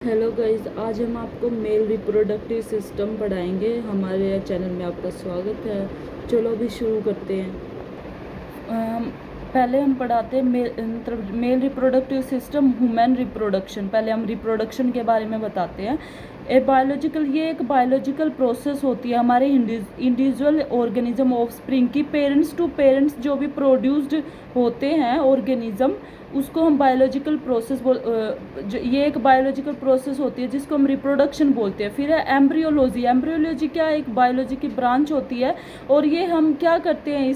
Hello guys, आज हम आपको मेल रिप्रोडक्टिव सिस्टम पढ़ाएंगे। हमारे चैनल में आपका स्वागत है। चलो अभी शुरू करते हैं। अम, पहले हम पढ़ाते हैं mail reproductive system, human reproduction. पहले हम रिप्रोडक्शन के बारे में बताते हैं। ये एक बायोलॉजिकल प्रोसेस होती है हमारे इंडिविजुअल ऑर्गेनिज्म ऑफ स्प्रिंग की पेरेंट्स टू पेरेंट्स जो भी प्रोड्यूस्ड होते हैं ऑर्गेनिज्म, उसको हम बायोलॉजिकल प्रोसेस ये एक बायोलॉजिकल प्रोसेस होती है जिसको हम रिप्रोडक्शन बोलते हैं। फिर है एम्ब्रियोलॉजी। एम्ब्रियोलॉजी क्या है? एक बायोलॉजी की ब्रांच होती है। और ये हम क्या करते हैं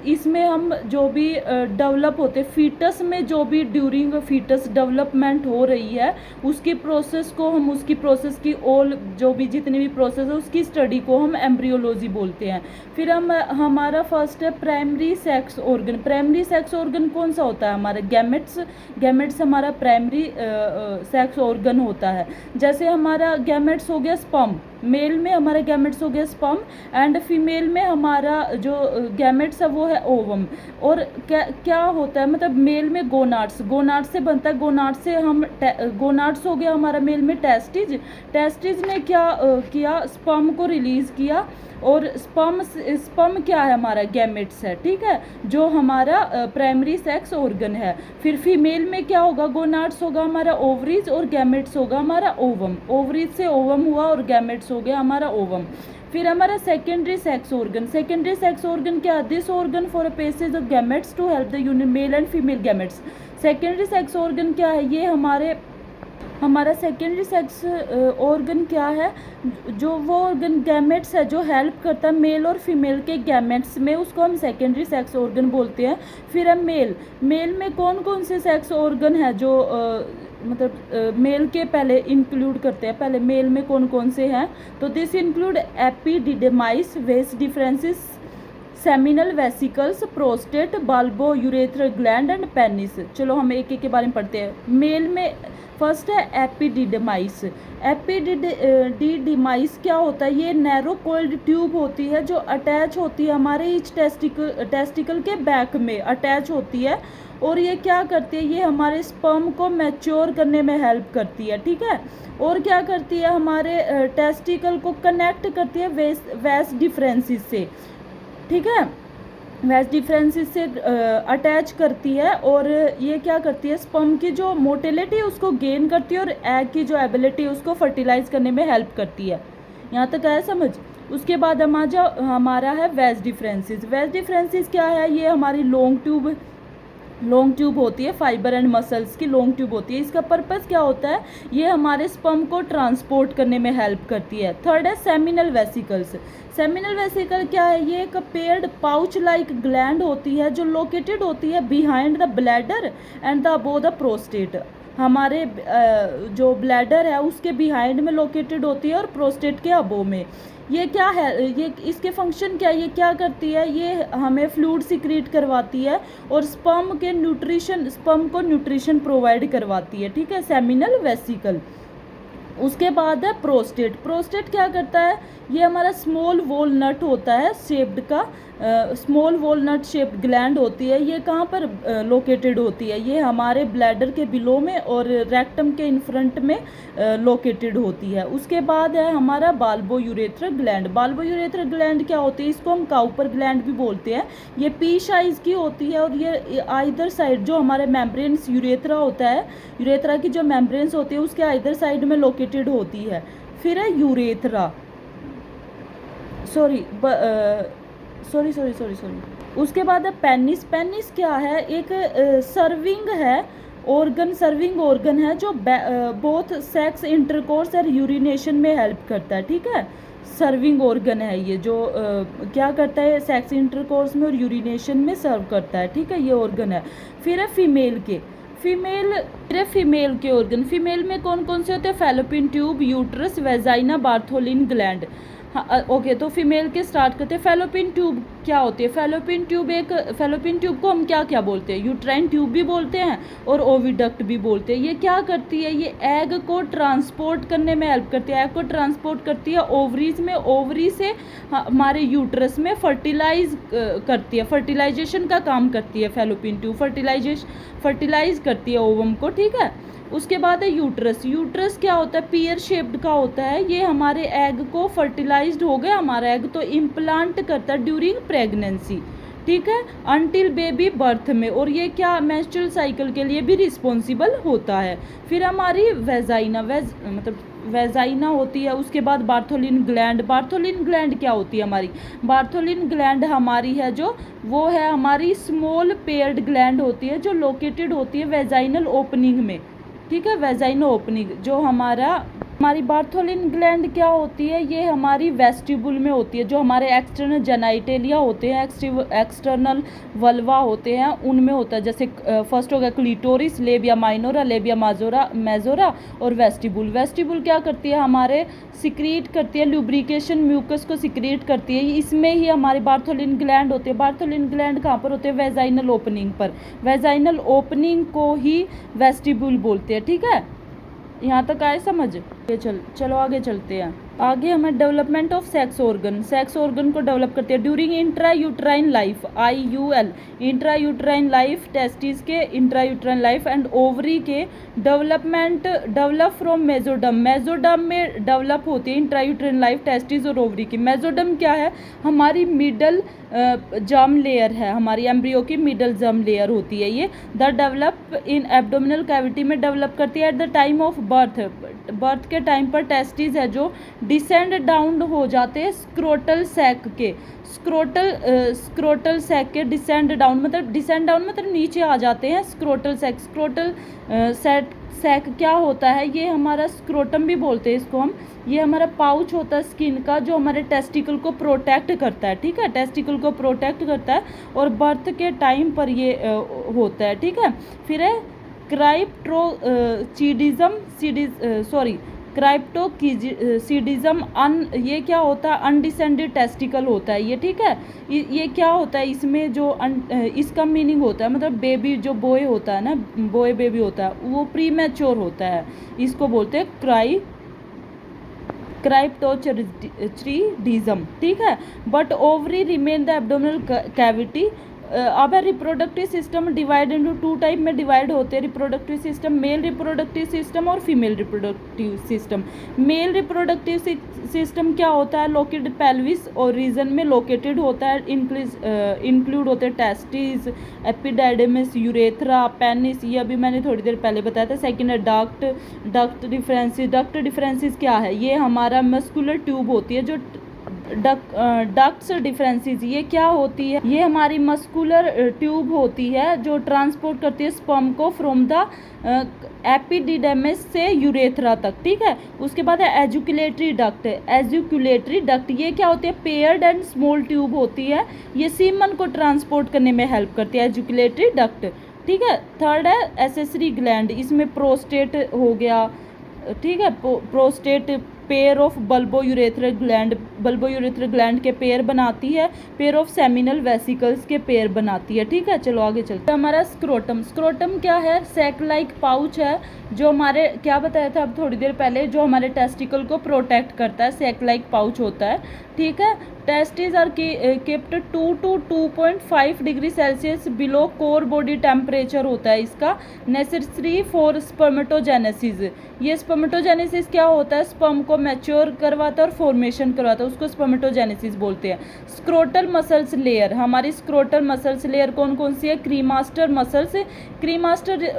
इसमें हम जो भी डेवलप होते हैं फीटस में, जो भी ड्यूरिंग फीटस डेवलपमेंट हो रही है उसकी प्रोसेस की ऑल जो भी जितनी भी प्रोसेस है उसकी स्टडी को हम एम्ब्रियोलॉजी बोलते हैं। फिर हमारा फर्स्ट है primary sex organ. Primary sex organ कौन सा होता है? हमारे गैमेट्स हमारा प्राइमरी सेक्स ऑर्गन होता है। जैसे हमारा गैमेट्स हो गया स्पर्म, मेल में हमारा गैमेट्स हो गया स्पर्म, एंड फीमेल में हमारा जो गैमेट्स है वो है ओवम। और क्या होता है, मतलब मेल में गोनाड्स से बनता है। गोनाड्स हो गया हमारा मेल में टेस्टिज ने क्या किया, स्पर्म को रिलीज किया। और स्पर्म क्या है? हमारा गैमेट्स है, ठीक है, जो हमारा प्राइमरी सेक्स ऑर्गन है। फिर फीमेल में क्या होगा? गोनाड्स होगा हमारा ओवरीज, और गैमेट्स होगा हमारा ओवम। ओवरीज से ओवम हुआ और गैमेट्स हो गया हमारा ओवम। फिर हमारा सेकेंडरी सेक्स ऑर्गन क्या है? This organ for a passage of gametes to help the union male and female gametes. Secondary sex organ क्या है? ये हमारा सेकेंडरी सेक्स ऑर्गन क्या है? जो वो ऑर्गन गैमेट्स है जो हेल्प करता है मेल और फीमेल के गैमेट्स में, उसको हम सेकेंडरी सेक्स ऑर्गन बोलते हैं। फिर है मेल में कौन कौन से सेक्स ऑर्गन है जो मतलब मेल के पहले इंक्लूड करते हैं? पहले मेल में कौन कौन से हैं? तो दिस इंक्लूड एपिडिडेमाइस, वेस differences, seminal vesicles, prostate, Balbo urethral gland and penis. चलो हम एक एक के बारे में पढ़ते हैं। मेल में फर्स्ट है एपिडिडेमाइस। एपिडिडेमाइस क्या होता है? ये नैरो कोल्ड ट्यूब होती है जो अटैच होती है हमारे ईच टेस्टिकल के बैक में अटैच होती है। और ये क्या करती है? ये हमारे स्पर्म को मैच्योर करने में हेल्प करती है, ठीक है। और क्या करती है? हमारे टेस्टिकल को कनेक्ट करती है वेस डिफरेंसेस से, ठीक है, वैस डिफरेंसेस से अटैच करती है। और ये क्या करती है? स्पर्म की जो मोटिलिटी है उसको गेन करती है, और एग की जो एबिलिटी है उसको फर्टिलाइज करने में हेल्प करती है। यहाँ तक आया समझ? उसके बाद हमारा है वैस डिफरेंसेस क्या है? ये हमारी लॉन्ग ट्यूब होती है, फाइबर एंड मसल्स की लॉन्ग ट्यूब होती है। इसका पर्पस क्या होता है? ये हमारे स्पर्म को ट्रांसपोर्ट करने में हेल्प करती है। थर्ड है सेमिनल वेसिकल क्या है? ये एक पेयर्ड पाउच लाइक ग्लैंड होती है जो लोकेटेड होती है behind the bladder and the above the prostate. हमारे जो ब्लैडर है उसके बिहाइंड में लोकेटेड होती है और प्रोस्टेट के अबोव में। ये क्या है? ये इसके फंक्शन क्या है? ये क्या करती है? ये हमें फ्लूइड सिक्रीट करवाती है और स्पर्म को न्यूट्रिशन प्रोवाइड करवाती है, ठीक है, सेमिनल वेसिकल। उसके बाद है प्रोस्टेट क्या करता है? ये हमारा स्मॉल वॉलनट होता है शेप्ड का, स्मॉल वॉलनट शेप्ड ग्लैंड होती है। ये कहाँ पर लोकेटेड होती है? ये हमारे ब्लैडर के बिलो में और रेक्टम के इन फ्रंट में लोकेटेड होती है। उसके बाद है हमारा बाल्बो यूरेथ्रल ग्लैंड क्या होती है? इसको हम काउपर ग्लैंड भी बोलते हैं। ये पी साइज की होती है और ये आइदर साइड जो हमारे मेम्ब्रेन्स यूरेथ्रा होता है, यूरेथ्रा की जो मेम्ब्रेन्स होती है उसके आइदर साइड में लोकेटेड होती है। फिर है यूरेथ्रा, सॉरी उसके बाद है पेनिस क्या है? एक सर्विंग ऑर्गन है जो बोथ सेक्स इंटरकोर्स और यूरिनेशन में हेल्प करता है, ठीक है। सर्विंग ऑर्गन है ये जो क्या करता है? सेक्स इंटरकोर्स में और यूरिनेशन में सर्व करता है, ठीक है, ये ऑर्गन है। फिर है फीमेल के ऑर्गन। फीमेल में कौन कौन से होते हैं? Fallopian tube, uterus, vagina, Bartholin gland. हाँ, ओके, तो फीमेल के स्टार्ट करते हैं। फैलोपियन ट्यूब क्या होती है? फैलोपियन ट्यूब को हम क्या क्या बोलते हैं? यूट्राइन ट्यूब भी बोलते हैं और ओविडक्ट भी बोलते हैं। ये क्या करती है? ये एग को ट्रांसपोर्ट करने में हेल्प करती है। एग को ट्रांसपोर्ट करती है ओवरीज में, ओवरी से हमारे यूट्रस में फर्टिलाइज करती है, फर्टिलाइजेशन का काम करती है। फैलोपियन ट्यूब फर्टिलाइज करती है ओवम को, ठीक है। उसके बाद है यूट्रस। यूट्रस क्या होता है, पियर शेप्ड का होता है। ये हमारे एग को फर्टिलाइज्ड हो गया हमारा एग तो इम्प्लांट करता है ड्यूरिंग प्रेगनेंसी, ठीक है, अनटिल बेबी बर्थ में, और ये क्या मेंस्ट्रुअल साइकिल के लिए भी रिस्पॉन्सिबल होता है। फिर हमारी वेजाइना, मतलब वेजाइना होती है। उसके बाद बार्थोलिन ग्लैंड। बार्थोलिन ग्लैंड क्या होती है हमारी, बार्थोलिन ग्लैंड हमारी है जो वो है हमारी स्मॉल पेयर्ड ग्लैंड होती है जो लोकेटेड होती है वेजाइनल ओपनिंग में, ठीक है, वेजाइनल ओपनिंग। जो हमारी बार्थोलिन ग्लैंड क्या होती है, ये हमारी वेस्टिबुल में होती है। जो हमारे एक्सटर्नल जेनाइटेलिया होते हैं, एक्सटर्नल वल्वा होते हैं, उनमें होता है। जैसे फर्स्ट हो गया clitoris, labia minora, labia majora और वेस्टिबुल। वेस्टिबुल क्या करती है, हमारे सिक्रीट करती है, लुब्रिकेशन म्यूकस को सिक्रीट करती है। इसमें ही हमारी बार्थोलिन ग्लैंड होती है। बार्थोलिन ग्लैंड कहाँ पर होते हैं, वेजाइनल ओपनिंग पर। वेजाइनल ओपनिंग को ही वेस्टिबुल बोलते हैं, ठीक है। यहाँ तक आए समझ। चलो आगे चलते हैं। आगे हमें development of sex organ. Sex organ को डेवलप करते हैं during intrauterine life, IUL, intrauterine life, testis के इंट्रायूट्राइन लाइफ एंड ओवरी के डेवलप फ्रॉम मेजोडम। मेजोडम में डेवलप होती है इंट्रायूट्राइन लाइफ, टेस्टिस और ओवरी की। मेजोडम क्या है, हमारी मिडल जर्म लेयर है, हमारी एम्ब्रियो की मिडल जर्म लेयर होती है ये। The develop in abdominal cavity में डेवलप करती है at the time of birth के टाइम पर टेस्टिस है जो डिसेंड डाउन हो जाते हैं स्क्रोटल सैक के, स्क्रोटल सैक के डिसेंड डाउन मतलब नीचे आ जाते हैं। स्क्रोटल सैक क्या होता है, ये हमारा स्क्रोटम भी बोलते हैं इसको हम। ये हमारा पाउच होता है स्किन का जो हमारे टेस्टिकल को प्रोटेक्ट करता है, ठीक है, टेस्टिकल को प्रोटेक्ट करता है और बर्थ के टाइम पर ये होता है, ठीक है। फिर है क्राइप्टोसीडिज्म ये क्या होता है, अनडिसेंडेड टेस्टिकल होता है ये, ठीक है। ये क्या होता है, इसमें जो इसका मीनिंग होता है, मतलब बेबी जो बॉय होता है ना, बॉय बेबी होता है वो प्रीमैच्योर होता है, इसको बोलते हैं क्राइप्टोसीडिज्म, ठीक है। But ovary remain the abdominal cavity. अब reproductive system divide into 2 type में डिवाइड होते हैं reproductive system, male reproductive system और female reproductive system. Male reproductive system क्या होता है, लोकेटेड पेल्विस और रीजन में लोकेटेड होता है, इंक्लूड होते हैं टेस्टिस, एपिडाइडमिस, यूरेथ्रा, पेनिस, ये अभी मैंने थोड़ी देर पहले बताया था। सेकेंड है डक्ट डिफरेंसेस। डक्ट डिफरेंसेस क्या है, ये हमारा मस्कुलर ट्यूब होती है जो डक्ट्स डिफरेंसेस, ये क्या होती है, ये हमारी मस्कुलर ट्यूब होती है जो ट्रांसपोर्ट करती है स्पर्म को फ्रॉम द एपिडिडमिस से यूरेथ्रा तक, ठीक है। उसके बाद है एजुकुलेटरी डक्ट। ये क्या होती है, पेयर्ड एंड स्मॉल ट्यूब होती है, ये सीमन को ट्रांसपोर्ट करने में हेल्प करती है, एजुकुलेटरी डक्ट, ठीक है। थर्ड है एसेसरी ग्लैंड, इसमें प्रोस्टेट हो गया, ठीक है, prostate pair of bulbourethral gland के पेयर बनाती है, पेयर ऑफ सेमिनल वेसिकल्स के पेयर बनाती है, ठीक है। चलो आगे चलते हैं। हमारा स्क्रोटम क्या है, सैक लाइक पाउच है जो हमारे क्या बताया था अब थोड़ी देर पहले, जो हमारे टेस्टिकल को प्रोटेक्ट करता है, सैक लाइक पाउच होता है, ठीक है। Testis are kept 2 to 2.5 degree Celsius below core body temperature होता है इसका, नेसेसरी फॉर स्पर्मेटोजेनेसिस। ये स्पर्मेटोजेनेसिस क्या होता है, स्पर्म को मैच्योर करवाता है और फॉर्मेशन करवाता है, उसको स्पर्मेटोजेनेसिस बोलते हैं। स्क्रोटल मसल्स लेयर, हमारी स्क्रोटल मसल्स लेयर कौन कौन सी है, क्रीमास्टर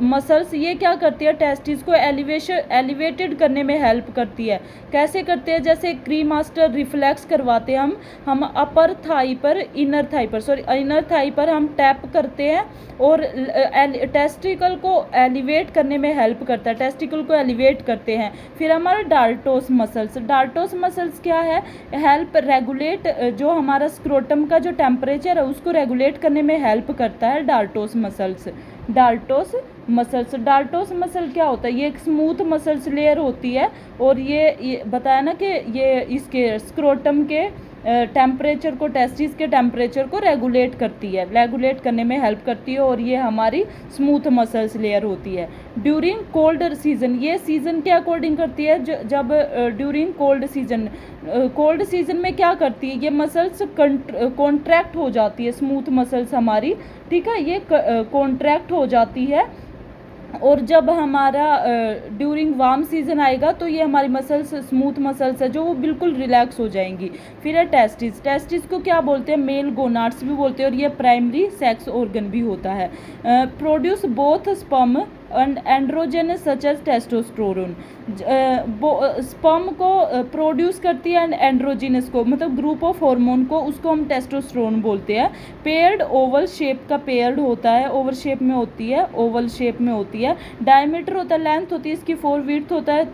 मसल्स ये क्या करती है, टेस्टिस को एलिवेटेड करने में हेल्प करती है। कैसे करते हैं, जैसे क्रीमास्टर रिफ्लेक्स करवाते हैं हम अपर थाई पर, इनर थाई पर हम टैप करते हैं और टेस्टिकल को एलिवेट करने में हेल्प करता है, टेस्टिकल को एलिवेट करते हैं। फिर हमारा डार्टोस मसल्स क्या है, हेल्प रेगुलेट, जो हमारा स्क्रोटम का जो टेम्परेचर है उसको रेगुलेट करने में हेल्प करता है डार्टोस मसल क्या होता है, ये एक स्मूथ मसल्स लेयर होती है और ये बताया ना कि ये इसके स्क्रोटम के टेम्परेचर को, टेस्टिस के टेम्परेचर को रेगुलेट करने में हेल्प करती है और ये हमारी स्मूथ मसल्स लेयर होती है। ड्यूरिंग कोल्ड सीजन, ये सीजन के अकॉर्डिंग करती है, जब ड्यूरिंग कोल्ड सीजन में क्या करती है, ये मसल्स कॉन्ट्रैक्ट हो जाती है, स्मूथ मसल्स हमारी, ठीक है, ये कॉन्ट्रैक्ट हो जाती है और जब हमारा ड्यूरिंग वार्म सीजन आएगा तो ये हमारी मसल्स स्मूथ मसल्स है जो वो बिल्कुल रिलैक्स हो जाएंगी। फिर है टेस्टिस। टेस्टिस को क्या बोलते हैं? मेल गोनाड्स भी बोलते हैं और ये प्राइमरी सेक्स ऑर्गन भी होता है। Produce both sperm and androgen such as testosterone. Sperm को प्रोड्यूस करती है एंड एंड्रोजिनस को, मतलब ग्रुप ऑफ हार्मोन को, उसको हम टेस्टोस्टेरोन बोलते हैं। पेयर्ड ओवल शेप का पेयर्ड होता है, ओवल शेप में होती है, ओवल शेप में होती है। डायमीटर होता है, लेंथ होती है इसकी 4, विड्थ होता है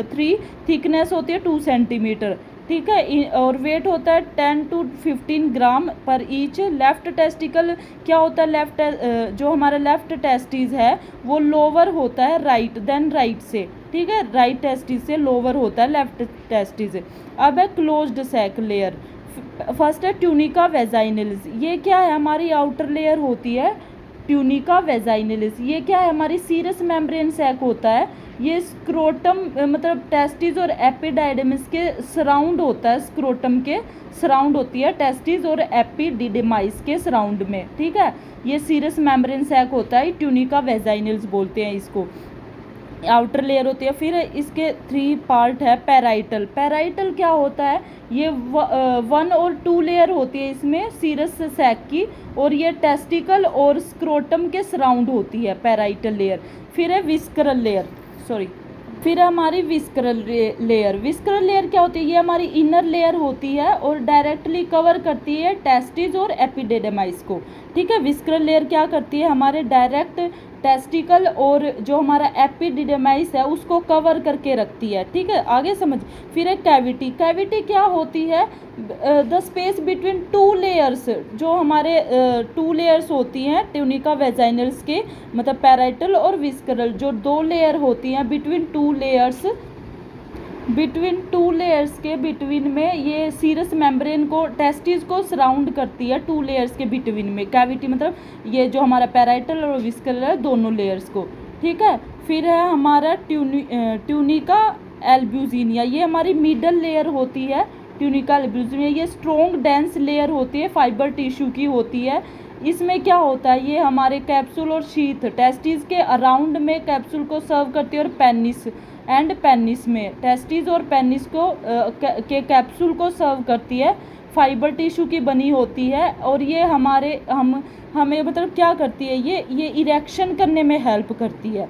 3, थिकनेस होती है 2 सेंटीमीटर, ठीक है। और वेट होता है 10 to 15 ग्राम पर ईच। लेफ्ट टेस्टिकल क्या होता है? लेफ्ट जो हमारा लेफ्ट टेस्टिस है वो लोअर होता है राइट देन राइट से, ठीक है। राइट टेस्टिस से लोअर होता है लेफ्ट टेस्टिस। अब है क्लोज्ड सैक लेयर। फर्स्ट है ट्यूनिका वेजाइनलिस। ये क्या है? हमारी आउटर लेयर होती है ट्यूनिका वेजाइनलिस। ये क्या है? हमारी सीरस मेम्ब्रेन सैक होता है। ये स्क्रोटम मतलब टेस्टिस और एपिडाइडमिस के सराउंड होता है, स्क्रोटम के सराउंड होती है टेस्टिस और एपिडिडमाइस के सराउंड में, ठीक है। ये सीरस मेम्ब्रेन सैक होता है, ट्यूनिका वेजाइनल्स बोलते हैं इसको, आउटर लेयर होती है। फिर इसके 3 पार्ट है। पैराइटल। पैराइटल क्या होता है? ये 1 और 2 लेयर होती है इसमें सीरस सैक की, और ये टेस्टिकल और स्क्रोटम के सराउंड होती है पैराइटल लेयर। फिर है विस्करल लेयर, फिर हमारी विस्करल लेयर। विस्करल लेयर क्या होती है? ये हमारी इनर लेयर होती है और डायरेक्टली कवर करती है टेस्टिस और एपिडेडमाइस को, ठीक है। विस्करल लेयर क्या करती है? हमारे डायरेक्ट टेस्टिकल और जो हमारा एपिडिडमाइस है उसको कवर करके रखती है, ठीक है। आगे समझ। फिर एक कैविटी। कैविटी क्या होती है? The space between 2 layers. जो हमारे 2 लेयर्स होती हैं ट्यूनिका वेजाइनल्स के, मतलब पैराइटल और विस्करल, जो 2 लेयर होती हैं बिटवीन 2 लेयर्स के बिटवीन में ये सीरस मेम्ब्रेन को, टेस्टिस को सराउंड करती है 2 लेयर्स के बिटवीन में। कैविटी मतलब ये जो हमारा पैराइटल और विस्करल है दोनों लेयर्स को, ठीक है। फिर है हमारा ट्यूनिका एल्ब्यूजिनिया। ये हमारी मिडल लेयर होती है ट्यूनिका एल्ब्यूजिनिया। ये स्ट्रॉन्ग डेंस लेयर होती है, फाइबर टिश्यू की होती है। इसमें क्या होता है? ये हमारे कैप्सूल और शीथ, टेस्टिस के अराउंड में कैप्सूल को सर्व करती है, और पेनिस में टेस्टिस और पेनिस को के कैप्सूल को सर्व करती है। फाइबर टिश्यू की बनी होती है और ये हमें मतलब क्या करती है? ये इरेक्शन करने में हेल्प करती है,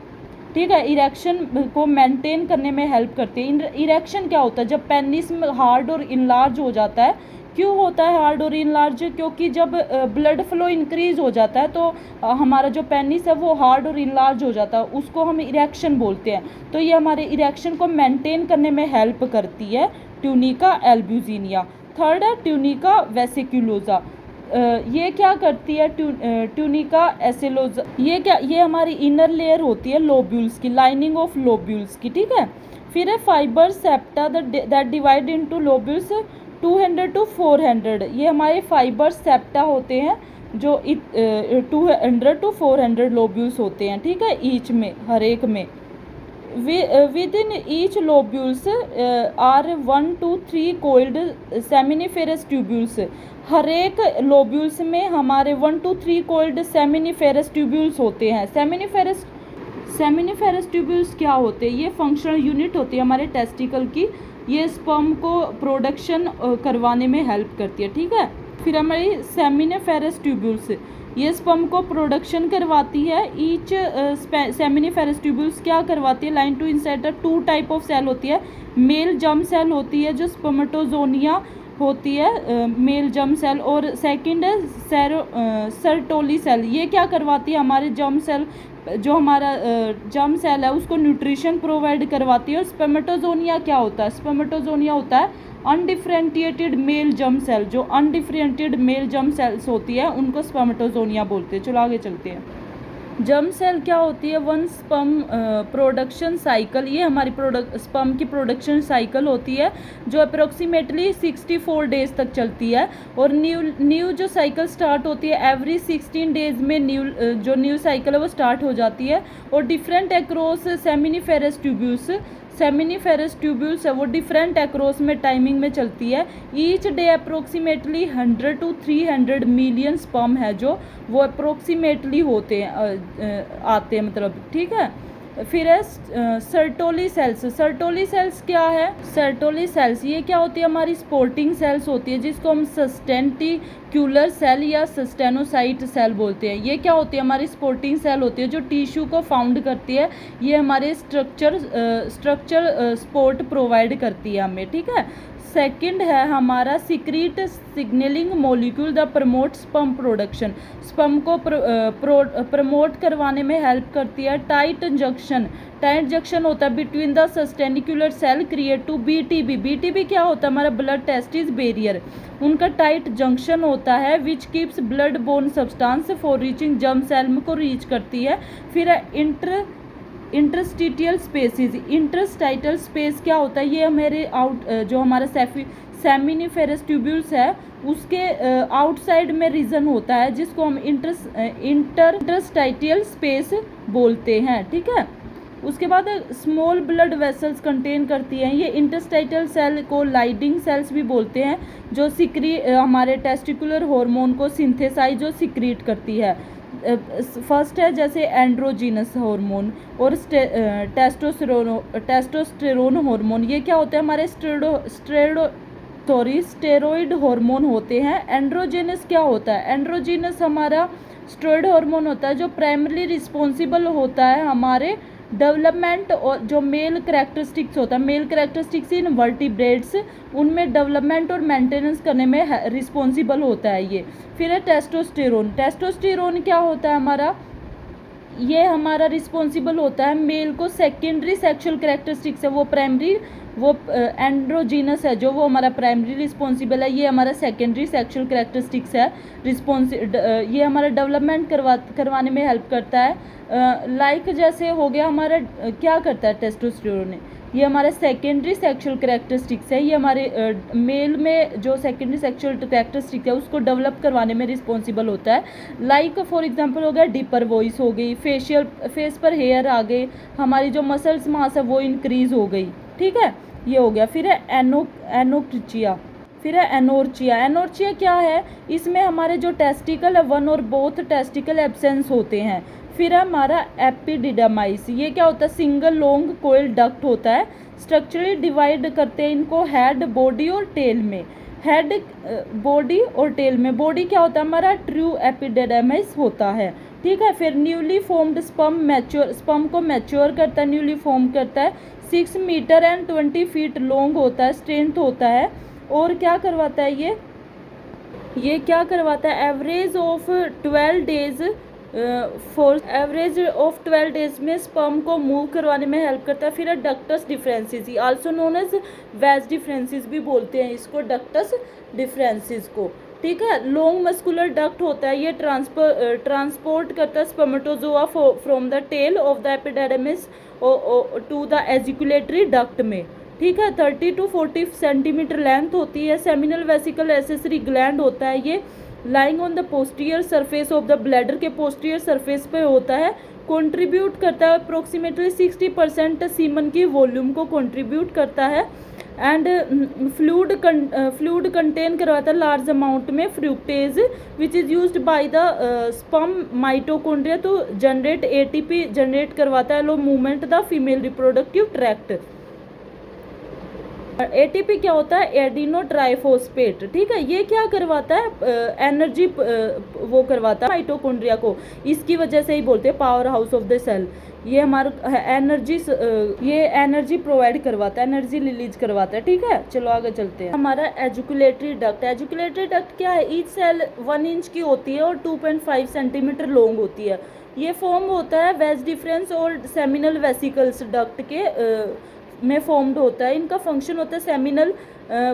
ठीक है। इरेक्शन को मेंटेन करने में हेल्प करती है। इरेक्शन क्या होता है? जब पेनिस में हार्ड और इनलार्ज हो जाता है। क्यों होता है हार्ड और इनलार्ज? क्योंकि जब ब्लड फ्लो इंक्रीज हो जाता है तो हमारा जो पेनिस है वो हार्ड और इनलार्ज हो जाता है, उसको हम इरेक्शन बोलते हैं। तो ये हमारे इरेक्शन को मेंटेन करने में हेल्प करती है ट्यूनिका एल्ब्यूजिनिया। थर्ड है ट्यूनिका वेसिकुलोसा। ये क्या करती है? ट्यूनिका एसिलोजा। ये हमारी इनर लेयर होती है लोब्यूल्स की, लाइनिंग ऑफ लोब्यूल्स की, ठीक है। फिर है fibre septa that divide into lobules 200 to 400। ये हमारे फाइबर सेप्टा होते हैं जो 200 to 400 लोब्यूल्स होते हैं, ठीक है, ईच में, हर एक में। Within each lobules are 1 to 3 coiled seminiferous tubules. हर एक लोब्यूल्स में हमारे 1 to 3 कोइल्ड सेमिनिफेरस ट्यूब्यूल्स होते हैं। सेमिनिफेरस ट्यूब्यूल्स क्या होते हैं? ये फंक्शनल यूनिट होती है हमारे टेस्टिकल की। ये स्पर्म को प्रोडक्शन करवाने में हेल्प करती है, ठीक है। फिर हमारी सेमिनिफेरस ट्यूब्यूल्स, ये स्पर्म को प्रोडक्शन करवाती है। ईच सेमिनिफेरस ट्यूब्यूल्स क्या करवाती है? लाइन टू इंसेटर 2 टाइप ऑफ सेल होती है। मेल जर्म सेल होती है जो स्पर्मेटोजोनिया होती है, मेल जर्म सेल, और सेकंड है सर्टोली सेल। ये क्या करवाती है? हमारे जर्म सेल, जो हमारा जर्म सेल है उसको न्यूट्रिशन प्रोवाइड करवाती है। और स्पर्मेटोजोनिया क्या होता है? स्पर्मेटोजोनिया होता है अनडिफरेंटिएटेड मेल जर्म सेल। जो अनडिफरेंटिएटेड मेल जर्म सेल्स होती है उनको स्पर्मेटोजोनिया बोलते हैं। चलो आगे चलते हैं। जर्म सेल क्या होती है? One sperm production cycle. ये हमारी स्पर्म की प्रोडक्शन साइकिल होती है जो अप्रोक्सीमेटली 64 डेज तक चलती है। और न्यू जो साइकिल स्टार्ट होती है एवरी 16 डेज में न्यू साइकिल है वो स्टार्ट हो जाती है। और different across seminiferous tubules. Seminiferous tubules है वो डिफरेंट एक्रोस में टाइमिंग में चलती है। Each day approximately 100 to 300 million sperm है जो वो अप्रोक्सीमेटली होते हैं आते हैं मतलब, ठीक है। फिर है सर्टोली सेल्स। सर्टोली सेल्स क्या है? सर्टोली सेल्स ये क्या होती है? हमारी स्पोर्टिंग सेल्स होती है जिसको हम सस्टेंटिक्यूलर सेल या सस्टेनोसाइट सेल बोलते हैं। ये क्या होती है? हमारी स्पोर्टिंग सेल होती है जो टिश्यू को फाउंड करती है। ये हमारे स्ट्रक्चर सपोर्ट प्रोवाइड करती है हमें, ठीक है। सेकंड है हमारा secrete signaling molecule the promote sperm production. Sperm को प्रमोट करवाने में हेल्प करती है। टाइट जंक्शन होता है between the sustentacular cell create to BTB. BTB क्या होता है? हमारा ब्लड टेस्टिस बैरियर, उनका टाइट जंक्शन होता है which keeps blood borne substance for reaching germ cell को रीच करती है। फिर है इंटरस्टिटियल स्पेसिस। इंटरस्टाइटल स्पेस क्या होता है? ये हमारे जो हमारा सेमिनिफेरस ट्यूब्यूल्स है उसके आउटसाइड में रीजन होता है जिसको हम इंटरस्टाइटियल स्पेस बोलते हैं, ठीक है। उसके बाद स्मॉल ब्लड वेसल्स कंटेन करती हैं। ये इंटरस्टाइटल सेल को लाइडिंग सेल्स भी बोलते हैं जो हमारे टेस्टिकुलर हार्मोन को सिंथेसाइज और सिक्रीट करती है। फर्स्ट है जैसे एंड्रोजीनस हार्मोन और टेस्टोस्टेरोन हार्मोन। ये क्या होते हैं? हमारे स्टेरॉइड हार्मोन होते हैं। एंड्रोजीनस क्या होता है? एंड्रोजीनस हमारा स्टेरॉइड हार्मोन होता है जो प्राइमरली रिस्पॉन्सिबल होता है हमारे डेवलपमेंट और जो मेल कैरेक्टरिस्टिक्स होता है, मेल कैरेक्टरिस्टिक्स इन वर्टिब्रेट्स, उनमें डेवलपमेंट और मेंटेनेंस करने में रिस्पॉन्सिबल होता है ये। फिर है टेस्टोस्टेरोन। टेस्टोस्टेरोन क्या होता है हमारा? ये हमारा रिस्पॉन्सिबल होता है मेल को सेकेंडरी सेक्सुअल कैरेक्टरिस्टिक्स है, वो प्राइमरी वो एंड्रोजीनस है जो वो हमारा प्राइमरी रिस्पॉन्सिबल है, ये हमारा सेकेंडरी सेक्सुअल कैरेक्टरिस्टिक्स है। ये हमारा डेवलपमेंट करवाने में हेल्प करता है। लाइक जैसे हो गया हमारा क्या करता है टेस्टोस्टेरोन, ये हमारा सेकेंडरी सेक्सुअल कैरेक्टरिस्टिक्स है। ये हमारे मेल में जो सेकेंडरी सेक्सुअल कैरेक्टरिस्टिक्स है उसको डेवलप करवाने में रिस्पॉन्सिबल होता है। लाइक फॉर एग्जांपल हो गया डीपर वॉइस हो गई, फेस पर हेयर आ गए, हमारी जो मसल्स मास है वो इंक्रीज हो गई, ठीक है, ये हो गया। फिर है एनोर्चिया। फिर है एनोर्चिया। एनोर्चिया क्या है? इसमें हमारे जो टेस्टिकल है वन और बोथ टेस्टिकल एब्सेंस होते हैं। फिर है हमारा एपिडिडामाइस। ये क्या होता है? सिंगल लॉन्ग कोयल डक्ट होता है। स्ट्रक्चरली डिवाइड करते हैं इनको हेड, बॉडी और टेल में। हेड, बॉडी और टेल में। बॉडी क्या होता है? हमारा ट्रू एपिडिडामाइस होता है, ठीक है। फिर न्यूली फॉर्म्ड स्पर्म को मैच्योर करता है, न्यूली फॉर्म करता है। 6 मीटर एंड 20 फीट लॉन्ग होता है, स्ट्रेंथ होता है। और क्या करवाता है ये क्या करवाता है? एवरेज ऑफ 12 डेज में स्पर्म को मूव करवाने में हेल्प करता है। फिर है ductus deferens, also known as vas deferens भी बोलते हैं इसको, डक्टस डिफरेंसिस को, ठीक है। लॉन्ग मस्कुलर डक्ट होता है, ये ट्रांसपोर्ट करता है spermatozoa from the tail of the epididymis to the ejaculatory duct में, ठीक है। 30 to 40 सेंटीमीटर लेंथ होती है। सेमिनल वेसिकल एसेसरी ग्लैंड होता है, ये lying on the posterior surface of the bladder के पोस्टीरियर सरफेस पे होता है। कंट्रीब्यूट करता है अप्रोक्सीमेटली 60% सीमन की वॉल्यूम को कंट्रीब्यूट करता है। एंड फ्लूइड कंटेन करवाता है लार्ज अमाउंट में fructose which is used by the sperm mitochondria to generate ATP generate करवाता है लो movement the female reproductive tract. ATP क्या होता है? एडिनो ट्राइफॉस्फेट, ठीक है। ये क्या करवाता है? एनर्जी वो करवाता है माइटोकॉन्ड्रिया को, इसकी वजह से ही बोलते हैं power house of the cell. ये हमारा एनर्जी प्रोवाइड करवाता है, एनर्जी रिलीज करवाता है, ठीक है। चलो आगे चलते हैं। हमारा एजुकुलेटरी डक्ट। एजुकुलेटरी डक्ट क्या है? ईच सेल 1 इंच की होती है और 2.5 सेंटीमीटर लॉन्ग होती है। ये फॉर्म होता है वेज डिफरेंस और सेमिनल वेसिकल्स डक्ट के में फॉर्म्ड होता है। इनका फंक्शन होता है सेमिनल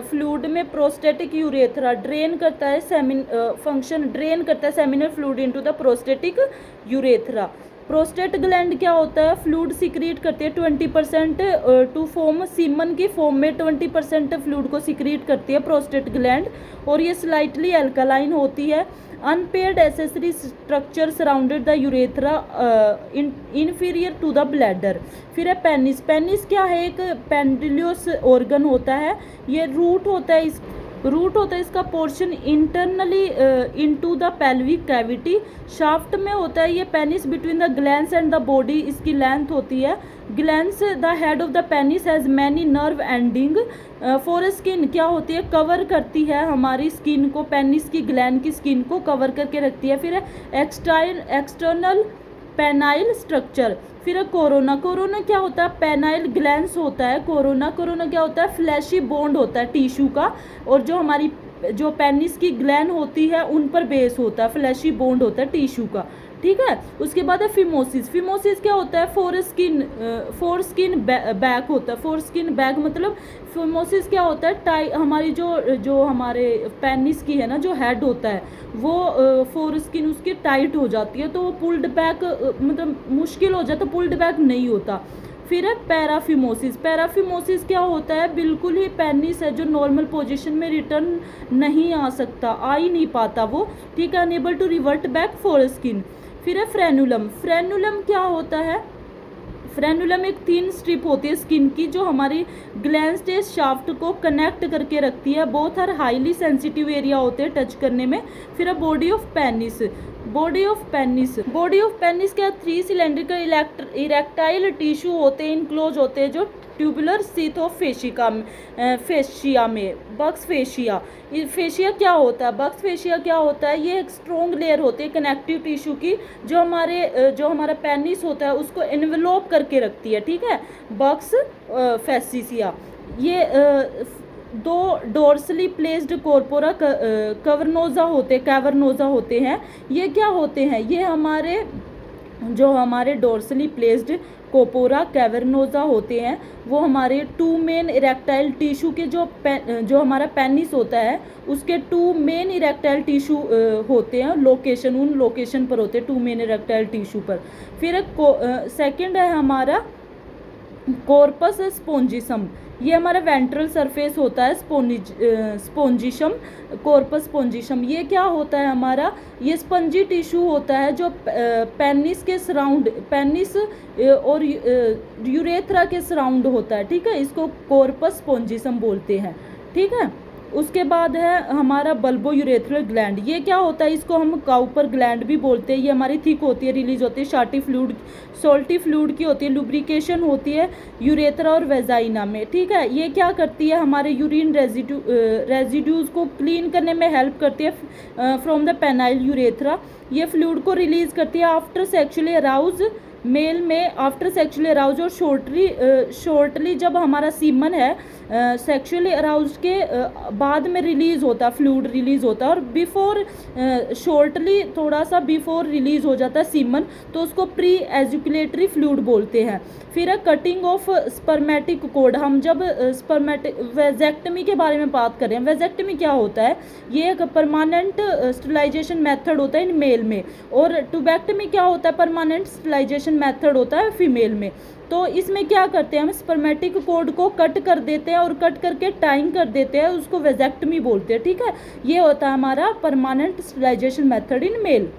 फ्लूइड में प्रोस्टेटिक यूरेथ्रा ड्रेन करता है, ड्रेन करता है seminal fluid into the prostatic urethra. Prostate gland क्या होता है, फ्लूइड सिक्रीट करती है 20% टू फॉर्म सीमन की फॉर्म में 20% फ्लूइड को सिक्रीट करती है प्रोस्टेट ग्लैंड, और ये स्लाइटली एल्कालाइन होती है। Unpaired accessory structure surrounded the urethra inferior to the bladder. फिर है पेनिस। पेनिस क्या है, एक पेंडिलियस ऑर्गन होता है, ये रूट होता है इसका portion internally into the pelvic cavity, shaft में होता है ये penis, between the glans and the body इसकी लेंथ होती है। Glans, the head of the penis has many nerve ending. Foreskin क्या होती है, कवर करती है हमारी स्किन को, पेनिस की ग्लैंड की स्किन को कवर करके रखती है। फिर है एक्सटर्नल पेनाइल स्ट्रक्चर। फिर कोरोना। कोरोना क्या होता है, पेनाइल ग्लैंस होता है कोरोना क्या होता है, फ्लैशी बॉन्ड होता है टिश्यू का, और जो पेनिस की ग्लैंड होती है उन पर बेस होता है, फ्लैशी बॉन्ड होता है टिश्यू का, ठीक है। उसके बाद है फिमोसिस। फिमोसिस क्या होता है, फोर स्किन बैक होता है। फोर स्किन बैक मतलब फिमोसिस क्या होता है, हमारी जो हमारे पेनिस की है ना, जो हेड होता है वो फोर स्किन उसकी टाइट हो जाती है, तो वो पुल्ड बैक मतलब मुश्किल हो जाता है, पुल्ड बैक नहीं होता। फिर है पैराफिमोसिस। पैराफिमोसिस क्या होता है, बिल्कुल ही पेनिस है जो नॉर्मल पोजीशन में रिटर्न नहीं आ सकता, आ ही नहीं पाता वो, ठीक है, unable to revert back foreskin. फिर है फ्रेनुलम। फ्रेनुलम क्या होता है, फ्रेनुलम एक थिन स्ट्रिप होती है स्किन की जो हमारी ग्लैंड स्टेज शाफ्ट को कनेक्ट करके रखती है। Both are highly sensitive area होते हैं टच करने में। फिर है body of penis. Body of penis क्या, 3 सिलेंड्रिकल इरेक्टाइल टिश्यू होते हैं, इनक्लोज होते हैं, जो ट्यूबुलर सीथ ऑफ फेशिया में बक्स फेशिया। फेशिया क्या होता है, बक्स फेशिया क्या होता है, ये एक स्ट्रॉन्ग लेयर होती है कनेक्टिव टिश्यू की, जो हमारा पेनिस होता है उसको एनवेलोप करके रखती है, ठीक है, बक्स फेशिया। ये दो डोर्सली प्लेस्ड कॉर्पोरा कैवर्नोजा होते हैं। ये क्या होते हैं, ये हमारे डोर्सली प्लेस्ड कोपोरा कैवर्नोजा होते हैं, वो हमारे 2 मेन इरेक्टाइल टिश्यू के जो हमारा पेनिस होता है उसके 2 मेन इरेक्टाइल टिश्यू होते हैं, उन लोकेशन पर होते हैं 2 मेन इरेक्टाइल टिश्यू पर। फिर सेकंड है हमारा कॉर्पस स्पोंजिसम। ये हमारा वेंट्रल सरफेस होता है, स्पोंजिशम, कॉर्पस स्पोंजिशम। ये क्या होता है हमारा, ये स्पंजी टिश्यू होता है जो पेनिस के सराउंड, पेनिस और यूरेथ्रा के सराउंड होता है, ठीक है, इसको कॉर्पस स्पोंजिसम बोलते हैं, ठीक है। उसके बाद है हमारा बल्बो यूरेथ्रल ग्लैंड। ये क्या होता है, इसको हम काउपर ग्लैंड भी बोलते हैं। ये हमारी थिक होती है, रिलीज होती है, सॉल्टी फ्लूइड की होती है, लुब्रिकेशन होती है यूरेथ्रा और वेजाइना में, ठीक है। ये क्या करती है, हमारे यूरिन रेजिड्यूज को क्लीन करने में हेल्प करती है फ्रॉम द पेनाइल यूरेथ्रा। ये फ्लूइड को रिलीज करती है आफ्टर सेक्सुअली अराउज मेल में, आफ्टर सेक्सुअली अराउज, और शॉर्टली जब हमारा सीमन है सेक्सुअली अराउज के बाद में रिलीज होता है, फ्लूइड रिलीज होता है, और बिफोर शॉर्टली थोड़ा सा बिफोर रिलीज हो जाता है सीमन, तो उसको प्री एजुकुलेटरी फ्लूइड बोलते हैं। फिर है कटिंग ऑफ स्पर्मेटिक कोड। हम जब वेजेक्टमी के बारे में बात कर रहे हैं, वेजेक्टमी क्या होता है, ये एक परमानेंट स्टरलाइजेशन मेथड होता है इन मेल में, और ट्यूबेक्टमी क्या होता है, परमानेंट स्टरलाइजेशन मेथड होता है फीमेल में। तो इसमें क्या करते हैं, हम स्पर्मेटिक कोड को कट कर देते हैं और कट करके टाइंग कर देते हैं, उसको वेजेक्टमी बोलते हैं, ठीक है। ये होता है हमारा permanent sterilisation method in male.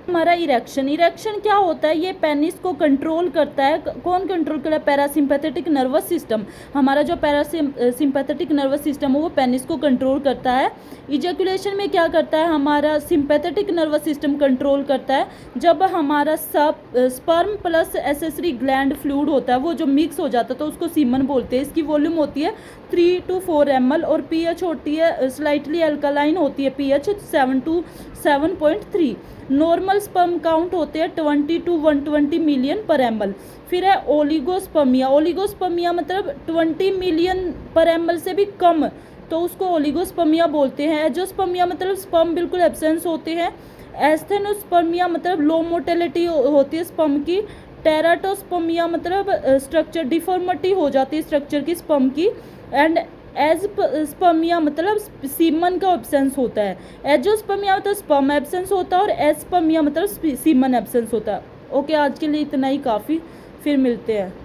हमारा इरेक्शन क्या होता है, ये पेनिस को कंट्रोल करता है। कौन कंट्रोल करता है, पैरासिम्पैथेटिक नर्वस सिस्टम। हमारा जो पैरासिम्पैथेटिक नर्वस सिस्टम है वो पेनिस को कंट्रोल करता है। इजैकुलेशन में क्या करता है, हमारा सिंपैथेटिक नर्वस सिस्टम कंट्रोल करता है। जब हमारा sperm plus accessory gland fluid होता है वो जो मिक्स हो जाता है तो उसको सीमन बोलते हैं। इसकी वॉल्यूम होती है 3 to 4 ml और पीएच होती है स्लाइटली अल्कालाइन होती है, pH 7 to 7.3। Normal sperm count होते हैं 20 to 120 मिलियन पर ml। फिर है ओलिगोस्पर्मिया मतलब 20 मिलियन पर ml से भी कम, तो उसको ओलिगोस्पर्मिया बोलते हैं। एंजियोस्पर्मिया मतलब स्पर्म बिल्कुल एब्सेंस होते हैं। एस्थेनोस्पर्मिया मतलब लो मोटेलिटी होती है स्पर्म की। टेराटोस्पर्मिया मतलब स्ट्रक्चर डिफॉर्मिटी हो जाती है स्ट्रक्चर की स्पर्म की। एंड एजस्पर्मिया मतलब सीमन का एब्सेंस होता है। एंजियोस्पर्मिया मतलब स्पर्म एब्सेंस होता है और एस्पर्मिया मतलब सीमन एब्सेंस होता है। ओके, आज के लिए इतना ही काफ़ी, फिर मिलते हैं।